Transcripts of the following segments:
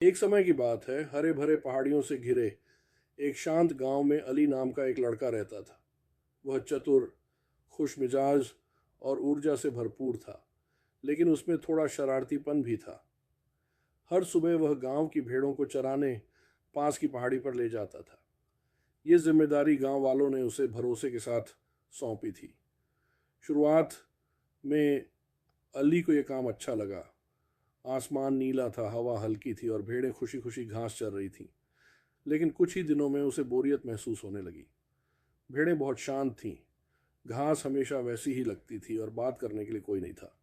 एक समय की बात है, हरे भरे पहाड़ियों से घिरे एक शांत गांव में अली नाम का एक लड़का रहता था। वह चतुर, खुश मिजाज और ऊर्जा से भरपूर था, लेकिन उसमें थोड़ा शरारतीपन भी था। हर सुबह वह गांव की भेड़ों को चराने पास की पहाड़ी पर ले जाता था। ये जिम्मेदारी गांव वालों ने उसे भरोसे के साथ सौंपी थी। शुरुआत में अली को यह काम अच्छा लगा। आसमान नीला था, हवा हल्की थी और भेड़ें खुशी खुशी घास चर रही थीं। लेकिन कुछ ही दिनों में उसे बोरियत महसूस होने लगी। भेड़ें बहुत शांत थीं, घास हमेशा वैसी ही लगती थी और बात करने के लिए कोई नहीं था।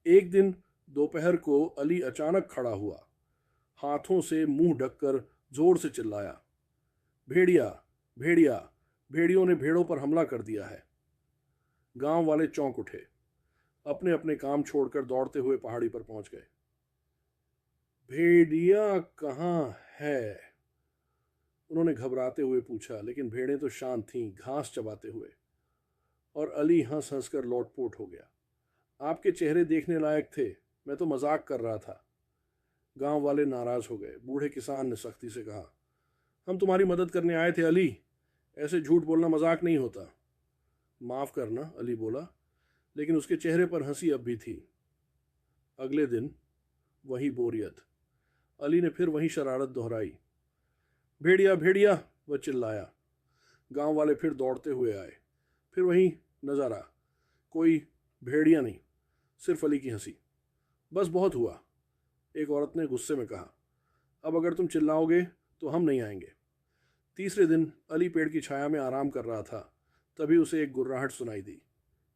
एक दिन दोपहर को अली अचानक खड़ा हुआ, हाथों से मुंह ढककर जोर से चिल्लाया, भेड़िया, भेड़िया, भेड़ियों ने भेड़ों पर हमला कर दिया है। गांव वाले चौंक उठे, अपने अपने काम छोड़कर दौड़ते हुए पहाड़ी पर पहुंच गए। भेड़िया कहाँ है? उन्होंने घबराते हुए पूछा, लेकिन भेड़ें तो शांत थीं, घास चबाते हुए। और अली हंस हंस कर लोटपोट हो गया। आपके चेहरे देखने लायक थे, मैं तो मजाक कर रहा था। गांव वाले नाराज हो गए। बूढ़े किसान ने सख्ती से कहा, हम तुम्हारी मदद करने आए थे अली, ऐसे झूठ बोलना मजाक नहीं होता। माफ करना, अली बोला, लेकिन उसके चेहरे पर हंसी अब भी थी। अगले दिन वही बोरियत। अली ने फिर वही शरारत दोहराई। भेड़िया, भेड़िया, वह चिल्लाया। गांव वाले फिर दौड़ते हुए आए। फिर वही नजारा, कोई भेड़िया नहीं, सिर्फ अली की हंसी। बस बहुत हुआ, एक औरत ने गुस्से में कहा, अब अगर तुम चिल्लाओगे तो हम नहीं आएंगे। तीसरे दिन अली पेड़ की छाया में आराम कर रहा था, तभी उसे एक गुर्राहट सुनाई दी।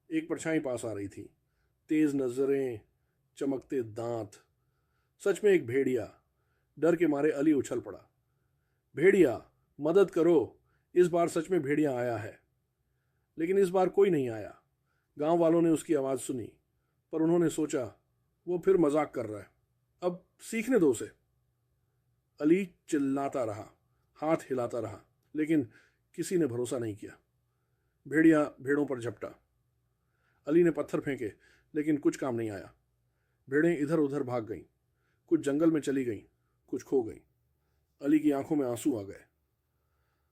एक परछाई पास आ रही थी, तेज नजरें, चमकते दांत। सच में एक भेड़िया। डर के मारे अली उछल पड़ा। भेड़िया, मदद करो, इस बार सच में भेड़िया आया है। लेकिन इस बार कोई नहीं आया। गांव वालों ने उसकी आवाज़ सुनी, पर उन्होंने सोचा वो फिर मजाक कर रहा है, अब सीखने दो उसे। अली चिल्लाता रहा, हाथ हिलाता रहा, लेकिन किसी ने भरोसा नहीं किया। भेड़िया भेड़ों पर झपटा। अली ने पत्थर फेंके, लेकिन कुछ काम नहीं आया। भेड़ें इधर उधर भाग गईं, कुछ जंगल में चली गईं, कुछ खो गईं। अली की आंखों में आंसू आ गए।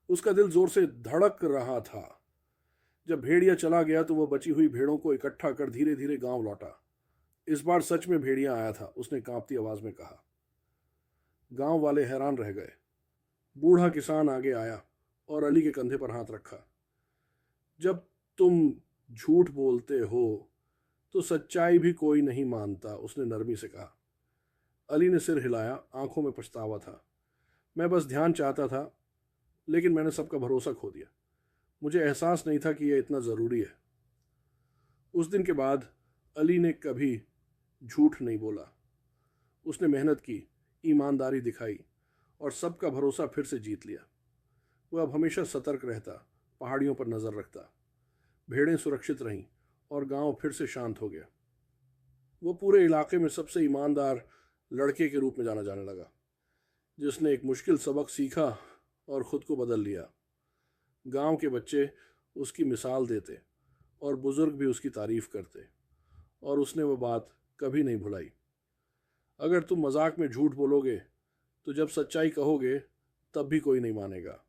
उसका दिल जोर से धड़क रहा था। जब भेड़िया चला गया तो वह बची हुई भेड़ों को इकट्ठा कर धीरे धीरे गांव लौटा। इस बार सच में भेड़िया आया था, उसने कांपती आवाज में कहा। गांव वाले हैरान रह गए। बूढ़ा किसान आगे आया और अली के कंधे पर हाथ रखा। जब तुम झूठ बोलते हो तो सच्चाई भी कोई नहीं मानता, उसने नरमी से कहा। अली ने सिर हिलाया, आंखों में पछतावा था। मैं बस ध्यान चाहता था, लेकिन मैंने सबका भरोसा खो दिया। मुझे एहसास नहीं था कि यह इतना ज़रूरी है। उस दिन के बाद अली ने कभी झूठ नहीं बोला। उसने मेहनत की, ईमानदारी दिखाई और सबका भरोसा फिर से जीत लिया। वह अब हमेशा सतर्क रहता, पहाड़ियों पर नज़र रखता। भेड़ें सुरक्षित रहीं और गांव फिर से शांत हो गया। वो पूरे इलाके में सबसे ईमानदार लड़के के रूप में जाना जाने लगा, जिसने एक मुश्किल सबक सीखा और खुद को बदल लिया। गांव के बच्चे उसकी मिसाल देते और बुजुर्ग भी उसकी तारीफ करते, और उसने वो बात कभी नहीं भुलाई। अगर तुम मजाक में झूठ बोलोगे तो जब सच्चाई कहोगे तब भी कोई नहीं मानेगा।